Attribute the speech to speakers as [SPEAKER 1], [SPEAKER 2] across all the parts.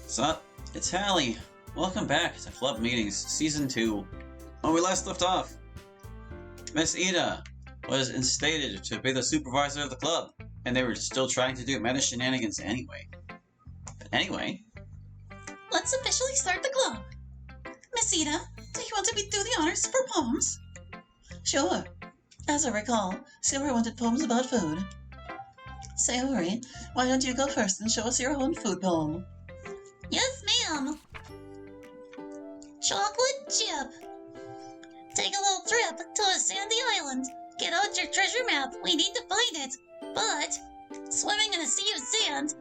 [SPEAKER 1] What's up? It's Hallie. Welcome back to Club Meetings, Season 2. When we last left off, Miss Ida was instated to be the supervisor of the club, and they were still trying to do meta shenanigans anyway. But anyway...
[SPEAKER 2] Let's officially start the club. Miss Ida, do you want to do the honors for poems? Sure. As I recall, Sayori wanted poems about food. Sayori, why don't you go first and show us your own food poem? Yes, ma'am. Chocolate chip. Take a little trip to a sandy island. Get out your treasure map. We need to find it. But, swimming in a sea of sand,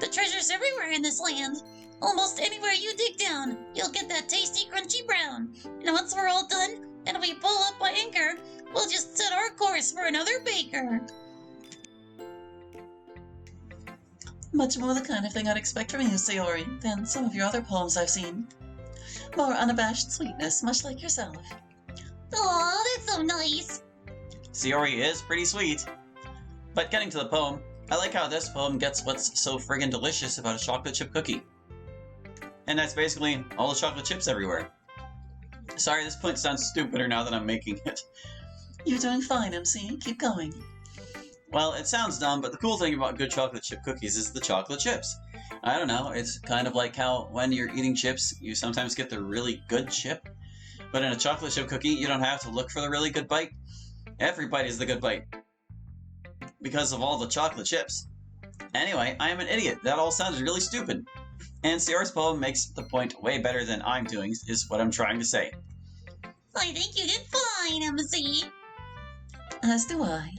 [SPEAKER 2] the treasure's everywhere in this land. Almost anywhere you dig down, you'll get that tasty, crunchy brown. And once we're all done, and we pull up by anchor, we'll just set our course for another baker. Much more the kind of thing I'd expect from you, Sayori, than some of your other poems I've seen. More unabashed sweetness, much like yourself. Aw, that's so nice.
[SPEAKER 1] Sayori is pretty sweet. But getting to the poem, I like how this poem gets what's so friggin' delicious about a chocolate chip cookie. And that's basically all the chocolate chips everywhere. Sorry, this point sounds stupider now that I'm making it.
[SPEAKER 2] You're doing fine, MC. Keep going.
[SPEAKER 1] Well, it sounds dumb, but the cool thing about good chocolate chip cookies is the chocolate chips. I don't know, it's kind of like how when you're eating chips, you sometimes get the really good chip. But in a chocolate chip cookie, you don't have to look for the really good bite. Every bite is the good bite. Because of all the chocolate chips. Anyway, I am an idiot. That all sounded really stupid. And Sayori's poem makes the point way better than I'm doing, is what I'm trying to say.
[SPEAKER 2] I think you did fine, MC. As do I.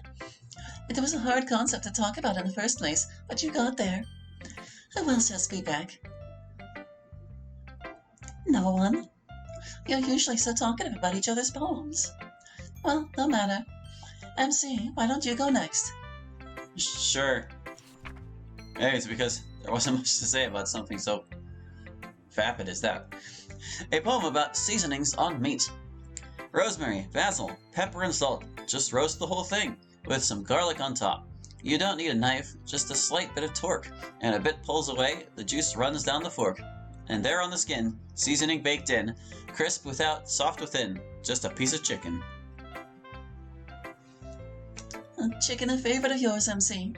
[SPEAKER 2] It was a hard concept to talk about in the first place, but you got there. Who else has feedback? No one. You're usually so talkative about each other's poems. Well, no matter. MC, why don't you go next?
[SPEAKER 1] Sure. Maybe it's because there wasn't much to say about something so vapid as that. A poem about seasonings on meat. Rosemary, basil, pepper, and salt. Just roast the whole thing, with some garlic on top. You don't need a knife, just a slight bit of torque, and a bit pulls away, the juice runs down the fork. And there on the skin, seasoning baked in, crisp without, soft within, just a piece of chicken.
[SPEAKER 2] Chicken a favorite of yours, MC?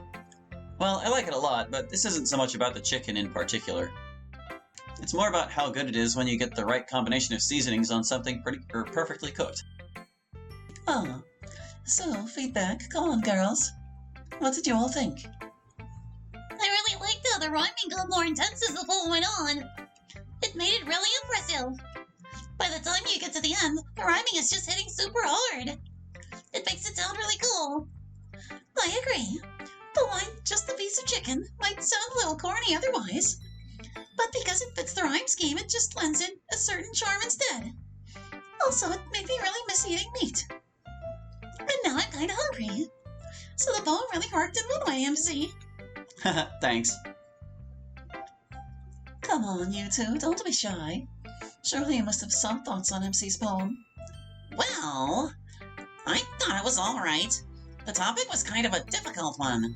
[SPEAKER 1] Well, I like it a lot, but this isn't so much about the chicken in particular. It's more about how good it is when you get the right combination of seasonings on something perfectly cooked.
[SPEAKER 2] Oh, so feedback. Come on, girls. What did you all think? I really liked how the rhyming got more intense as the poem went on. It made it really impressive. By the time you get to the end, the rhyming is just hitting super hard. It makes it sound really cool. I agree. The line, just a piece of chicken, might sound a little corny otherwise. But because it fits the rhyme scheme, it just lends it a certain charm instead. Also, it made me really miss eating meat. And now I'm kind of hungry. So the poem really worked in one way, MC.
[SPEAKER 1] Thanks.
[SPEAKER 2] Come on, you two, don't be shy. Surely you must have some thoughts on MC's poem. Well, I thought it was alright. The topic was kind of a difficult one.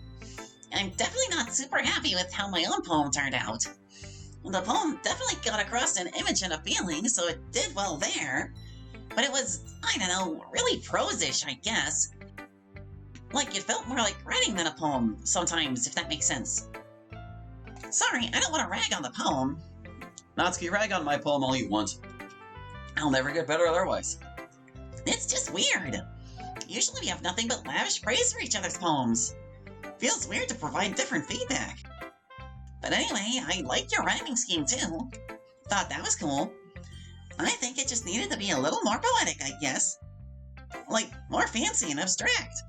[SPEAKER 2] I'm definitely not super happy with how my own poem turned out. The poem definitely got across an image and a feeling, so it did well there. But it was, I don't know, really prose-ish, I guess. Like, it felt more like writing than a poem, sometimes, if that makes sense. Sorry, I don't want to rag on the poem.
[SPEAKER 1] Natsuki, rag on my poem all you want. I'll never get better otherwise.
[SPEAKER 2] It's just weird. Usually we have nothing but lavish praise for each other's poems. Feels weird to provide different feedback. But anyway, I liked your rhyming scheme too. Thought that was cool. I think it just needed to be a little more poetic, I guess. Like, more fancy and abstract.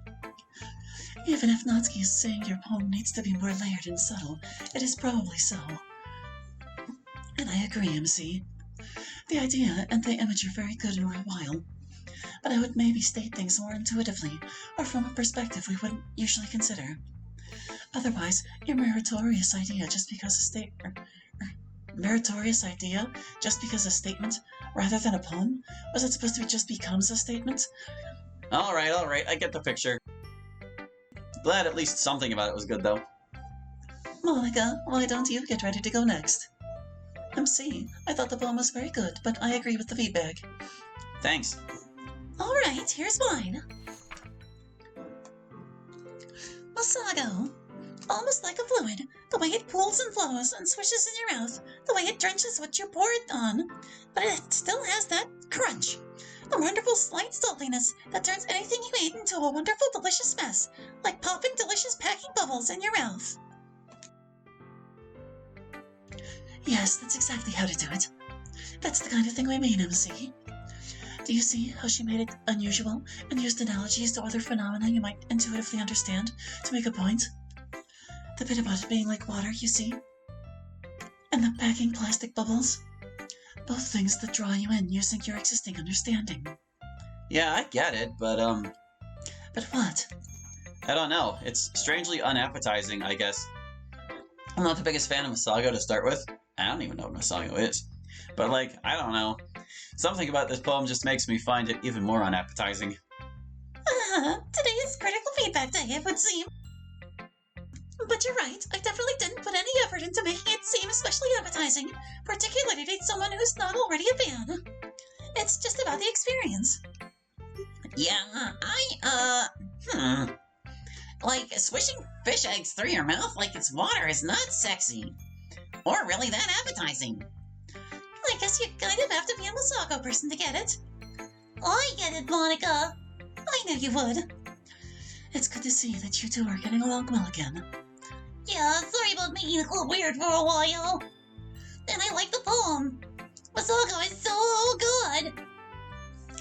[SPEAKER 2] Even if Natsuki is saying your poem needs to be more layered and subtle, it is probably so. And I agree, MC. The idea and the image are very good and worthwhile. But I would maybe state things more intuitively, or from a perspective we wouldn't usually consider. Otherwise, your meritorious idea just because a statement, rather than a poem? Was it supposed to be just becomes a statement?
[SPEAKER 1] Alright, I get the picture. Glad at least something about it was good, though.
[SPEAKER 2] Monica, why don't you get ready to go next?
[SPEAKER 3] MC, I thought the poem was very good, but I agree with the feedback.
[SPEAKER 1] Thanks.
[SPEAKER 3] Alright, here's mine. Masago. Almost like a fluid, the way it pools and flows and swishes in your mouth, the way it drenches what you pour it on, but it still has that crunch. The wonderful slight saltiness that turns anything you eat into a wonderful delicious mess, like popping delicious packing bubbles in your mouth. Yes, that's exactly how to do it. That's the kind of thing we mean, MC. Do you see how she made it unusual and used analogies to other phenomena you might intuitively understand to make a point? The bit about it being like water, you see? And the packing plastic bubbles? Both things that draw you in using your existing understanding.
[SPEAKER 1] Yeah, I get it, but
[SPEAKER 3] But what?
[SPEAKER 1] I don't know. It's strangely unappetizing, I guess. I'm not the biggest fan of Masago to start with. I don't even know what Masago is. But I don't know. Something about this poem just makes me find it even more unappetizing.
[SPEAKER 3] Today is critical feedback day, it would seem. But you're right, I definitely didn't put any effort into making it seem especially appetizing, particularly to someone who's not already a fan. It's just about the experience.
[SPEAKER 2] Yeah, Like, swishing fish eggs through your mouth like it's water is not sexy. Or really that appetizing.
[SPEAKER 3] I guess you kind of have to be a Masago person to get it. I get it, Monica. I knew you would. It's good to see that you two are getting along well again. Yeah, sorry about making it look weird for a while. And I like the poem. Masago is so good.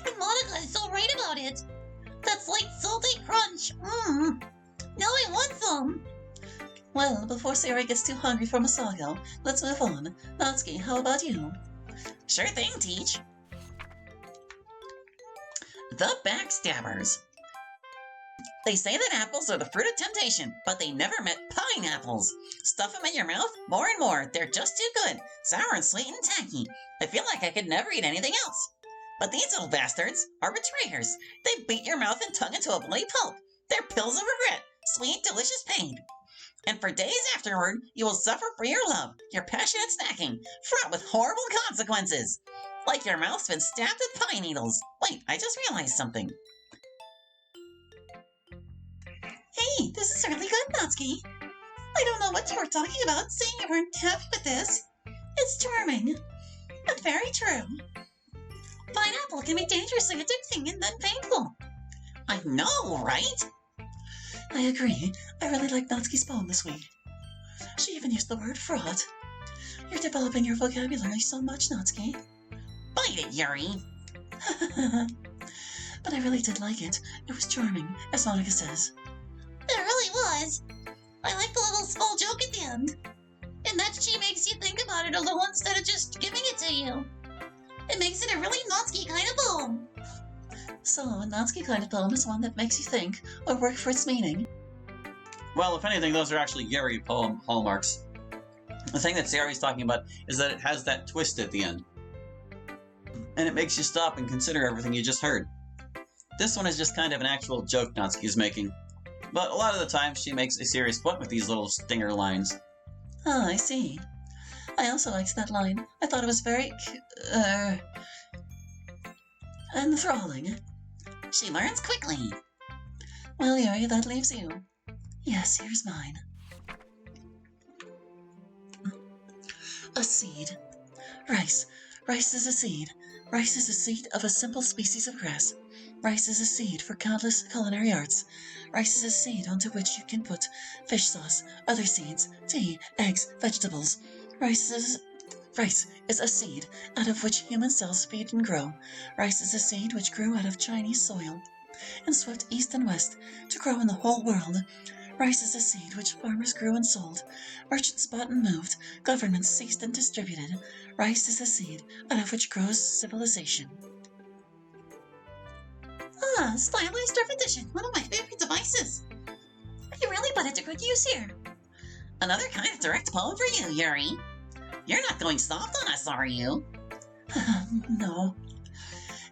[SPEAKER 3] And Monica is so right about it. That slight salty crunch. Now I want some. Well, before Sarah gets too hungry for Masago, let's move on. Natsuki, how about you?
[SPEAKER 2] Sure thing, Teach. The Backstabbers. They say that apples are the fruit of temptation, but they never met pineapples. Stuff them in your mouth more and more. They're just too good. Sour and sweet and tacky. I feel like I could never eat anything else. But these little bastards are betrayers. They beat your mouth and tongue into a bloody pulp. They're pills of regret. Sweet, delicious pain. And for days afterward, you will suffer for your love, your passionate snacking, fraught with horrible consequences. Like your mouth's been stabbed with pine needles. Wait, I just realized something.
[SPEAKER 3] Hey, this is really good, Natsuki. I don't know what you were talking about, saying you weren't happy with this. It's charming, but very true. Pineapple can be dangerously addicting and then painful.
[SPEAKER 2] I know, right?
[SPEAKER 3] I agree. I really like Natsuki's poem this week. She even used the word fraught. You're developing your vocabulary so much, Natsuki.
[SPEAKER 2] Bite it, Yuri.
[SPEAKER 3] But I really did like it. It was charming, as Monica says. It really was. I like the little small joke at the end. And that she makes you think about it a little instead of just giving it to you. It makes it a really Natsuki kind of poem. So, a Natsuki kind of poem is one that makes you think or work for its meaning.
[SPEAKER 1] Well, if anything, those are actually Yuri poem hallmarks. The thing that Sayori's talking about is that it has that twist at the end. And it makes you stop and consider everything you just heard. This one is just kind of an actual joke Natsuki's making. But a lot of the time, she makes a serious point with these little stinger lines.
[SPEAKER 3] Ah, I see. I also liked that line. I thought it was very, enthralling.
[SPEAKER 2] She learns quickly.
[SPEAKER 3] Well, Yuri, that leaves you. Yes, here's mine. A seed. Rice. Rice is a seed. Rice is a seed of a simple species of grass. Rice is a seed for countless culinary arts. Rice is a seed onto which you can put fish sauce, other seeds, tea, eggs, vegetables. Rice is a seed out of which human cells feed and grow. Rice is a seed which grew out of Chinese soil and swept east and west to grow in the whole world. Rice is a seed which farmers grew and sold. Merchants bought and moved. Governments seized and distributed. Rice is a seed out of which grows civilization. Ah, stylized repetition, one of my favorite devices. You really put it to good use here.
[SPEAKER 2] Another kind of direct poem for you, Yuri. You're not going soft on us, are you?
[SPEAKER 3] No.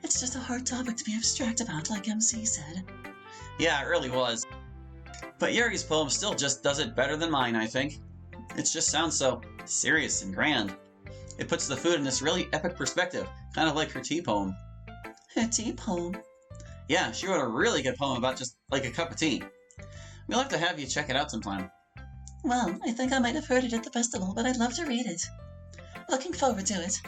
[SPEAKER 3] It's just a hard topic to be abstract about, like MC said.
[SPEAKER 1] Yeah, it really was. But Yuri's poem still just does it better than mine, I think. It just sounds so serious and grand. It puts the food in this really epic perspective, kind of like her tea poem.
[SPEAKER 3] Her tea poem.
[SPEAKER 1] Yeah, she wrote a really good poem about just like a cup of tea. We'll have to have you check it out sometime.
[SPEAKER 3] Well, I think I might have heard it at the festival, but I'd love to read it. Looking forward to it.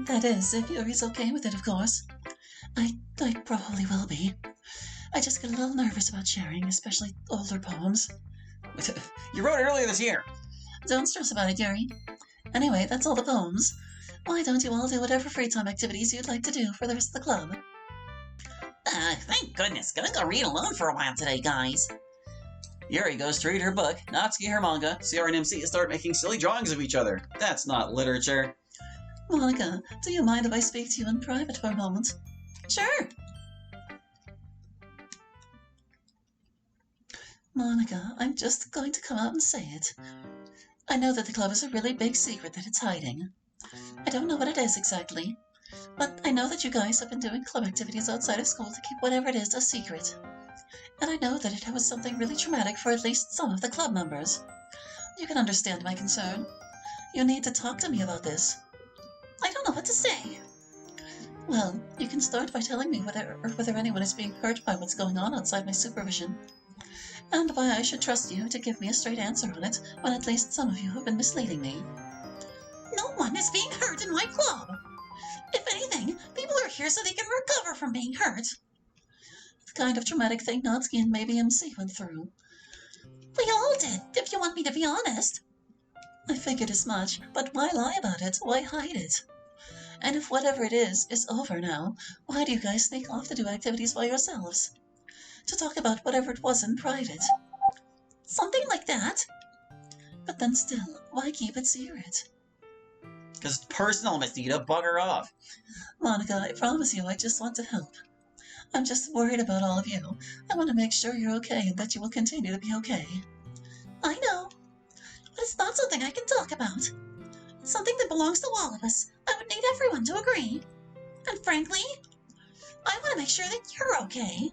[SPEAKER 3] That is, if Yuri's okay with it, of course. I probably will be. I just get a little nervous about sharing, especially older poems.
[SPEAKER 1] You wrote it earlier this year.
[SPEAKER 3] Don't stress about it, Yuri. Anyway, that's all the poems. Why don't you all do whatever free time activities you'd like to do for the rest of the club?
[SPEAKER 2] Thank goodness. Gonna go read alone for a while today, guys.
[SPEAKER 1] Yuri goes to read her book, Natsuki her manga, Sierra and MC start making silly drawings of each other. That's not literature.
[SPEAKER 3] Monica, do you mind if I speak to you in private for a moment?
[SPEAKER 2] Sure.
[SPEAKER 3] Monica, I'm just going to come out and say it. I know that the club is a really big secret that it's hiding. I don't know what it is exactly, but I know that you guys have been doing club activities outside of school to keep whatever it is a secret. And I know that it was something really traumatic for at least some of the club members. You can understand my concern. You need to talk to me about this.
[SPEAKER 2] I don't know what to say.
[SPEAKER 3] Well, you can start by telling me whether anyone is being hurt by what's going on outside my supervision, and why I should trust you to give me a straight answer on it when at least some of you have been misleading me.
[SPEAKER 2] No one is being hurt in my club. If anything, people are here so they can recover from being hurt.
[SPEAKER 3] The kind of traumatic thing Natsuki and maybe MC went through.
[SPEAKER 2] We all did, if you want me to be honest.
[SPEAKER 3] I figured as much, but why lie about it? Why hide it? And if whatever it is over now, why do you guys sneak off to do activities by yourselves? To talk about whatever it was in private.
[SPEAKER 2] Something like that.
[SPEAKER 3] But then still, why keep it secret?
[SPEAKER 1] Because it's personal, Miss Nita. Bugger off.
[SPEAKER 3] Monica, I promise you I just want to help. I'm just worried about all of you. I want to make sure you're okay and that you will continue to be okay.
[SPEAKER 2] I know. But it's not something I can talk about. It's something that belongs to all of us. I would need everyone to agree. And frankly, I want to make sure that you're okay.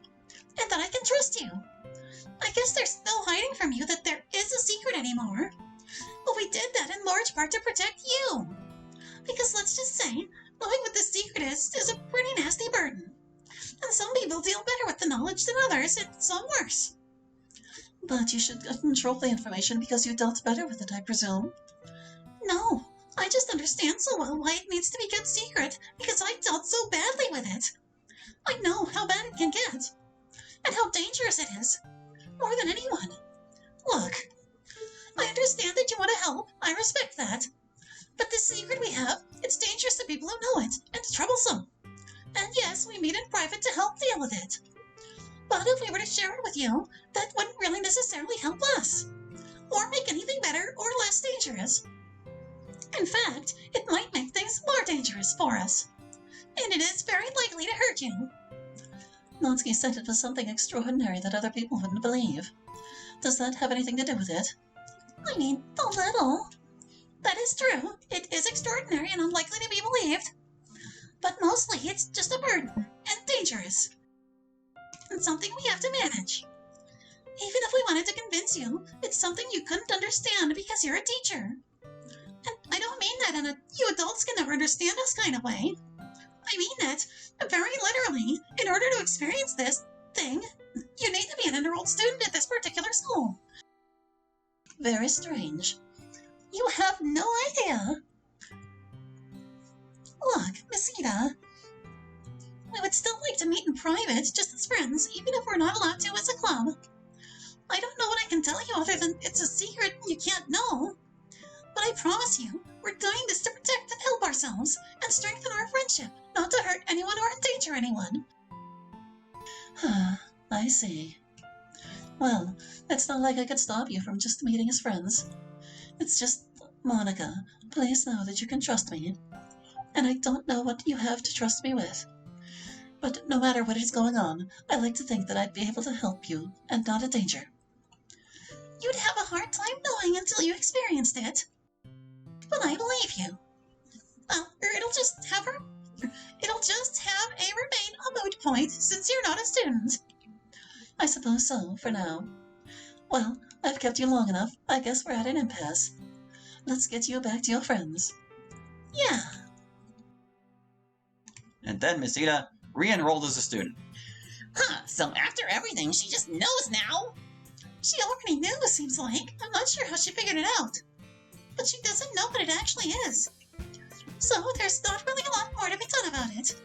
[SPEAKER 2] And that I can trust you. I guess there's no hiding from you that there is a secret anymore. But we did that in large part to protect you. Because let's just say, knowing what the secret is a pretty nasty burden. And some people deal better with the knowledge than others, and some worse.
[SPEAKER 3] But you should control the information because you dealt better with it, I presume.
[SPEAKER 2] No, I just understand so well why it needs to be kept secret, because I dealt so badly with it. I know how bad it can get, and how dangerous it is, more than anyone. Look, I understand that you want to help, I respect that. But this secret we have, it's dangerous to people who know it, and it's troublesome. And yes, we meet in private to help deal with it. But if we were to share it with you, that wouldn't really necessarily help us, or make anything better or less dangerous. In fact, it might make things more dangerous for us. And it is very likely to hurt you.
[SPEAKER 3] Natsuki said it was something extraordinary that other people wouldn't believe. Does that have anything to do with it?
[SPEAKER 2] I mean, a little. That is true. It is extraordinary and unlikely to be believed. But mostly it's just a burden and dangerous. And something we have to manage. Even if we wanted to convince you, it's something you couldn't understand because you're a teacher. And I don't mean that in a you adults can never understand us kind of way. I mean that, very literally, in order to experience this thing, you need to be an enrolled student at this particular school.
[SPEAKER 3] Very strange.
[SPEAKER 2] You have no idea. Look, Miss Ida, we would still like to meet in private, just as friends, even if we're not allowed to as a club. I don't know what I can tell you other than it's a secret you can't know. But I promise you, we're doing this to protect and help ourselves, and strengthen our friendship, not to hurt anyone or endanger anyone.
[SPEAKER 3] I see. Well, it's not like I could stop you from just meeting as friends. It's just, Monica, please know that you can trust me. And I don't know what you have to trust me with. But no matter what is going on, I like to think that I'd be able to help you, and not a danger.
[SPEAKER 2] You'd have a hard time knowing until you experienced it. But I believe you. Well, it'll just have remain a moot point since you're not a student.
[SPEAKER 3] I suppose so, for now. Well, I've kept you long enough. I guess we're at an impasse. Let's get you back to your friends. Yeah.
[SPEAKER 1] And then Miss Ida re-enrolled as a student.
[SPEAKER 2] Huh, so after everything, she just knows now?
[SPEAKER 3] She already knew, it seems like. I'm not sure how she figured it out. But she doesn't know what it actually is. So there's not really a lot more to be done about it.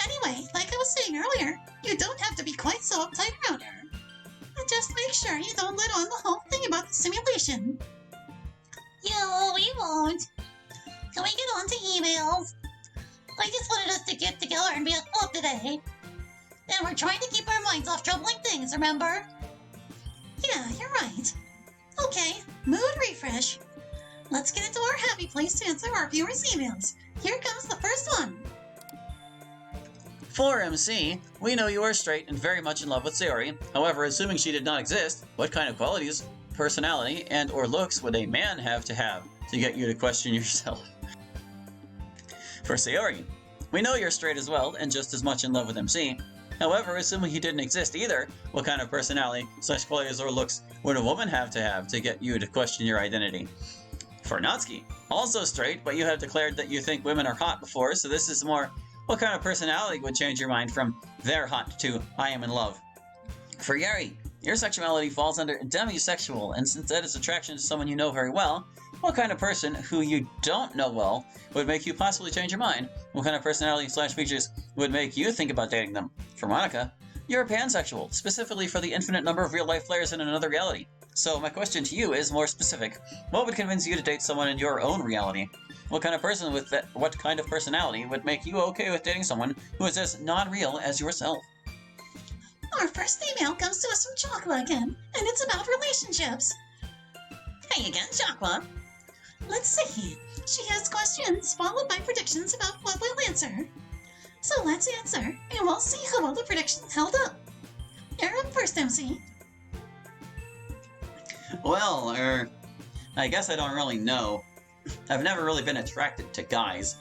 [SPEAKER 3] Anyway, like I was saying earlier, you don't have to be quite so uptight around her. And just make sure you don't let on the whole thing about the simulation.
[SPEAKER 2] Yeah, we won't. Can we get on to emails? I just wanted us to get together and be a club today. And we're trying to keep our minds off troubling things, remember?
[SPEAKER 3] Yeah, you're right. Okay, mood refresh. Let's get into our happy place to answer our viewers' emails. Here comes the first one.
[SPEAKER 1] For MC, we know you are straight and very much in love with Sayori. However, assuming she did not exist, what kind of qualities, personality, and or looks would a man have to get you to question yourself? For Sayori, we know you're straight as well and just as much in love with MC. However, assuming he didn't exist either, what kind of personality, qualities, or looks would a woman have to get you to question your identity? For Natsuki, also straight, but you have declared that you think women are hot before, so this is more, what kind of personality would change your mind from they're hot to I am in love? For Yari, your sexuality falls under demisexual, and since that is attraction to someone you know very well, what kind of person who you don't know well would make you possibly change your mind? What kind of personality / features would make you think about dating them? For Monica, you're pansexual, specifically for the infinite number of real-life players in another reality. So my question to you is more specific. What would convince you to date someone in your own reality? What kind of personality would make you okay with dating someone who is as non-real as yourself?
[SPEAKER 3] Our first email comes to us from Chakwa again, and it's about relationships.
[SPEAKER 2] Hey again, Chakwa.
[SPEAKER 3] Let's see. She has questions followed by predictions about what we'll answer. So let's answer, and we'll see how well the predictions held up. You're up first, MC.
[SPEAKER 1] Well, I guess I don't really know. I've never really been attracted to guys.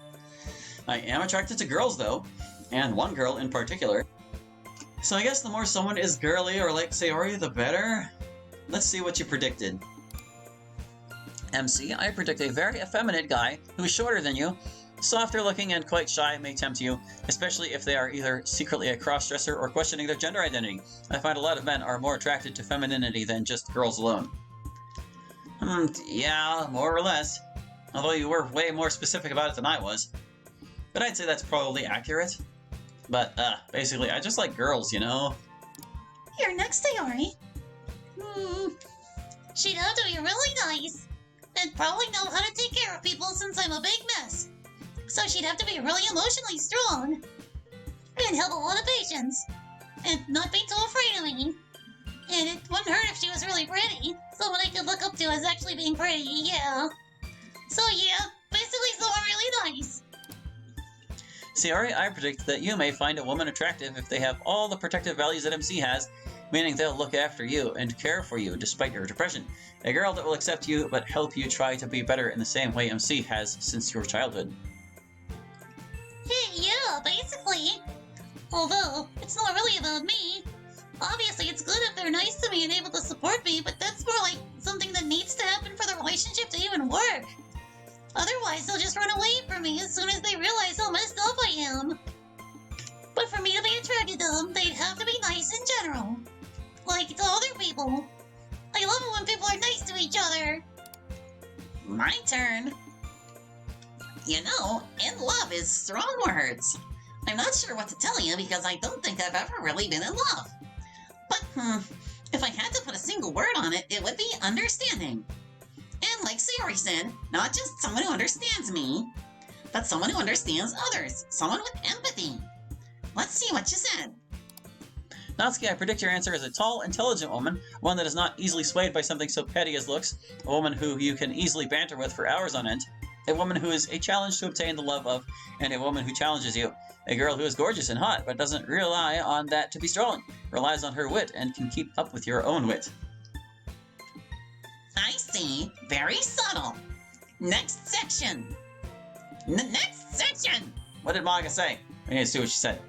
[SPEAKER 1] I am attracted to girls, though, and one girl in particular. So I guess the more someone is girly or like Sayori, the better. Let's see what you predicted. MC, I predict a very effeminate guy who is shorter than you, softer looking and quite shy may tempt you, especially if they are either secretly a cross-dresser or questioning their gender identity. I find a lot of men are more attracted to femininity than just girls alone. Yeah, more or less. Although you were way more specific about it than I was. But I'd say that's probably accurate. But, basically, I just like girls, you know?
[SPEAKER 3] You're next, Sayori.
[SPEAKER 2] She'd have to be really nice, and probably know how to take care of people since I'm a big mess. So she'd have to be really emotionally strong, and have a lot of patience, and not be too afraid of me. And it wouldn't hurt if she was really pretty, someone I could look up to as actually being pretty, yeah. So yeah, basically someone really nice.
[SPEAKER 1] Sayori, I predict that you may find a woman attractive if they have all the protective values that MC has, meaning they'll look after you and care for you despite your depression. A girl that will accept you but help you try to be better in the same way MC has since your childhood.
[SPEAKER 2] Hey, yeah, basically. Although, it's not really about me. Obviously, it's good if they're nice to me and able to support me, but that's more like something that needs to happen for the relationship to even work. Otherwise, they'll just run away from me as soon as they realize how messed up I am. But for me to be attracted to them, they'd have to be nice in general. Like to other people. I love it when people are nice to each other.
[SPEAKER 3] My turn. You know, in love is strong words. I'm not sure what to tell you because I don't think I've ever really been in love. But, if I had to put a single word on it, it would be understanding. And like Sayori said, not just someone who understands me, but someone who understands others. Someone with empathy. Let's see what you said.
[SPEAKER 1] Natsuki, I predict your answer is a tall, intelligent woman, one that is not easily swayed by something so petty as looks, a woman who you can easily banter with for hours on end, a woman who is a challenge to obtain the love of, and a woman who challenges you. A girl who is gorgeous and hot, but doesn't rely on that to be strong, relies on her wit, and can keep up with your own wit.
[SPEAKER 3] I see. Very subtle. Next section. Next section!
[SPEAKER 1] What did Monica say? We need to see what she said.